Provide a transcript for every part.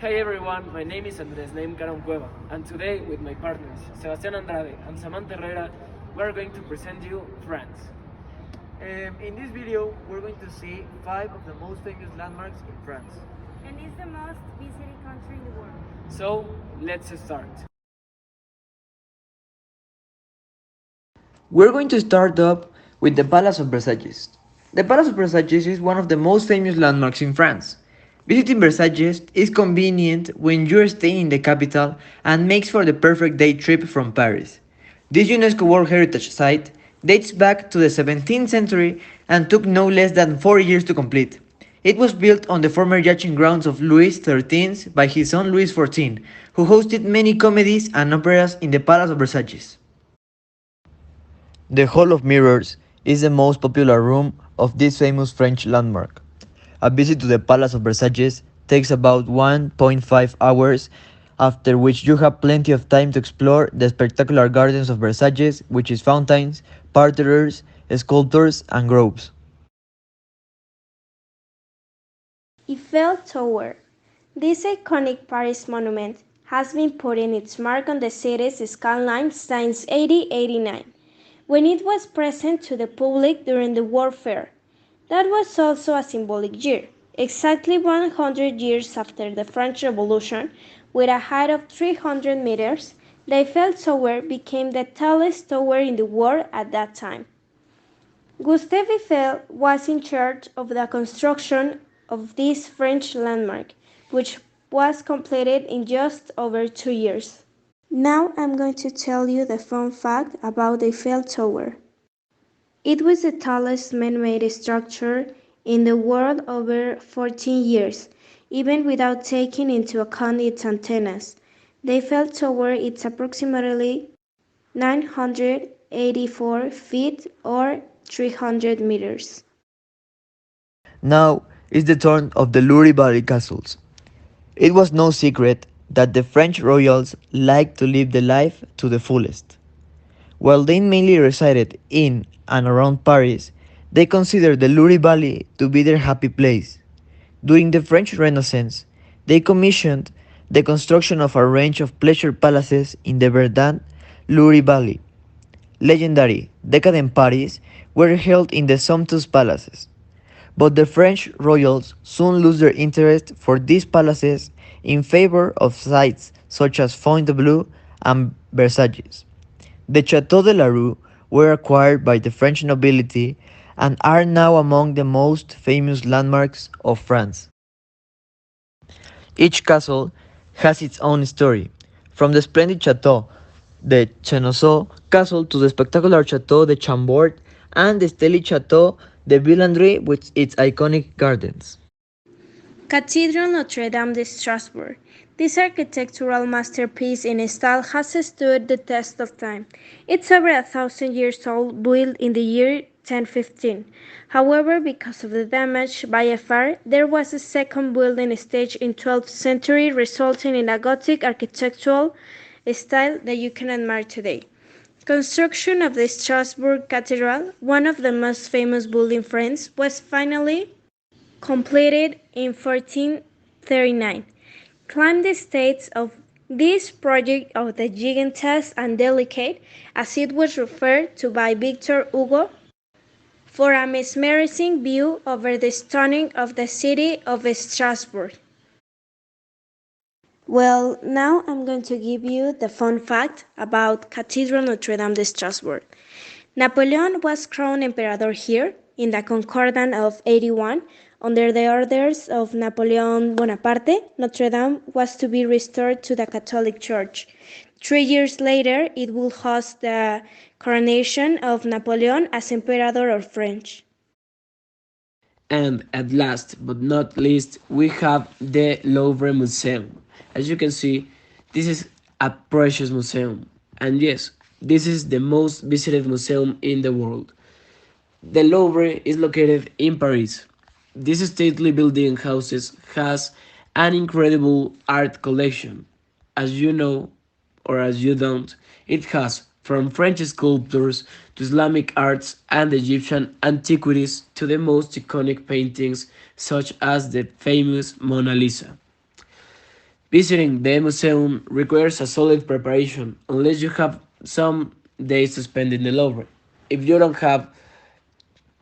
Hi everyone, my name is Andrés, named Caram, and today with my partners, Sebastián Andrade and Samatha Herrera, we are going to present you France. In this video, we're going to see 5 of the most famous landmarks in France. And it's the most visited country in the world. So, let's start. We're going to start up with the Palace of Versailles. The Palace of Versailles is one of the most famous landmarks in France. Visiting Versailles is convenient when you're staying in the capital and makes for the perfect day trip from Paris. This UNESCO World Heritage Site dates back to the 17th century and took no less than 4 years to complete. It was built on the former yachting grounds of Louis XIII by his son Louis XIV, who hosted many comedies and operas in the Palace of Versailles. The Hall of Mirrors is the most popular room of this famous French landmark. A visit to the Palace of Versailles takes about 1.5 hours, after which you have plenty of time to explore the spectacular gardens of Versailles, which is fountains, parterres, sculptures, and groves. Eiffel Tower. This iconic Paris monument has been putting its mark on the city's skyline since 1889, when it was present to the public during the World Fair. That was also a symbolic year, exactly 100 years after the French Revolution, with a height of 300 meters. The Eiffel Tower became the tallest tower in the world at that time. Gustave Eiffel was in charge of the construction of this French landmark, which was completed in just over 2 years. Now I'm going to tell you the fun fact about the Eiffel Tower. It was the tallest man-made structure in the world over 14 years, even without taking into account its antennas. The Eiffel Tower is approximately 984 feet or 300 meters. Now is the turn of the Luri Valley castles. It was no secret that the French royals liked to live the life to the fullest. While they mainly resided in and around Paris, they considered the Luri Valley to be their happy place. During the French Renaissance, they commissioned the construction of a range of pleasure palaces in the verdant Luri Valley. Legendary, decadent parties were held in the sumptuous palaces. But the French royals soon lost their interest for these palaces in favor of sites such as Fontainebleau and Versailles. The Château de la Rue were acquired by the French nobility and are now among the most famous landmarks of France. Each castle has its own story, from the splendid Château de Chenonceau castle to the spectacular Château de Chambord and the stately Château de Villandry with its iconic gardens. Cathedral Notre Dame de Strasbourg. This architectural masterpiece in style has stood the test of time. It's over 1,000 years old, built in the year 1015. However, because of the damage by a fire, there was a second building staged in 12th century, resulting in a Gothic architectural style that you can admire today. Construction of the Strasbourg Cathedral, one of the most famous buildings in France, was finally completed in 1439, claimed the status of this project of the gigantesque and delicate, as it was referred to by Victor Hugo, for a mesmerizing view over the stunning of the city of Strasbourg. Well, now I'm going to give you the fun fact about Cathedral Notre Dame de Strasbourg. Napoleon was crowned emperor here in the Concordat of 81. Under the orders of Napoleon Bonaparte, Notre Dame was to be restored to the Catholic Church. 3 years later, it will host the coronation of Napoleon as Emperor of France. And at last but not least, we have the Louvre Museum. As you can see, this is a precious museum. And yes, this is the most visited museum in the world. The Louvre is located in Paris. This stately building houses has an incredible art collection. As you know, or as you don't, it has from French sculptures to Islamic arts and Egyptian antiquities to the most iconic paintings such as the famous Mona Lisa. Visiting the museum requires a solid preparation unless you have some days to spend in the Louvre. If you don't have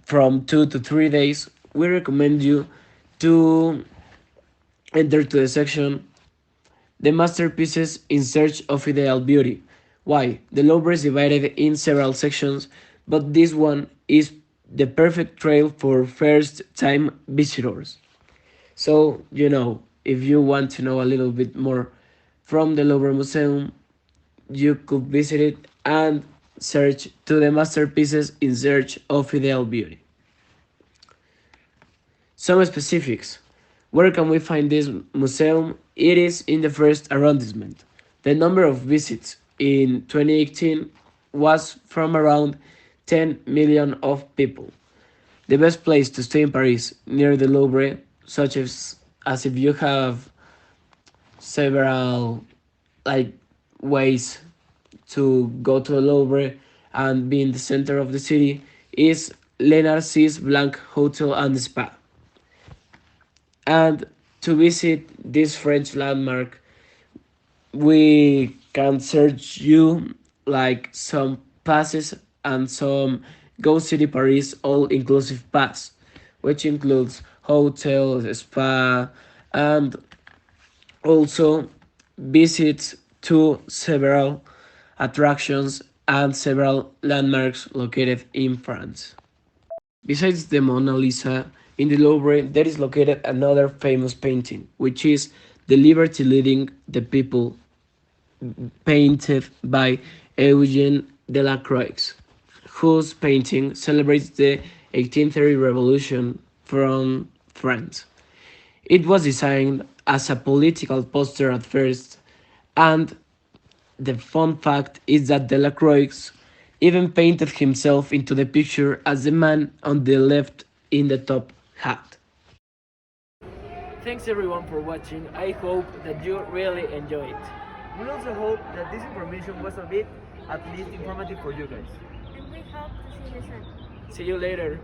from 2 to 3 days, we recommend you to enter to the section The Masterpieces in Search of Ideal Beauty. Why? The Louvre is divided in several sections, but this one is the perfect trail for first time visitors. So, if you want to know a little bit more from the Louvre Museum, you could visit it and search to the masterpieces in search of ideal beauty. Some specifics. Where can we find this museum? It is in the first arrondissement. The number of visits in 2018 was from around 10 million of people. The best place to stay in Paris near the Louvre, such as if you have several like ways to go to the Louvre and be in the center of the city, is Le Narcisse Blanc Hotel and Spa. And to visit this French landmark, we can search you like some passes and some Go City Paris all inclusive pass, which includes hotel, spa, and also visits to several attractions and several landmarks located in France. Besides the Mona Lisa, in the Louvre there is located another famous painting, which is The Liberty Leading the People, painted by Eugène Delacroix, whose painting celebrates the 1830 revolution from France. It was designed as a political poster at first, and the fun fact is that Delacroix even painted himself into the picture as the man on the left in the top hat. Thanks everyone for watching. I hope that you really enjoy it. We also hope that this information was a bit, at least, informative for you guys. And we hope to see you soon. See you later.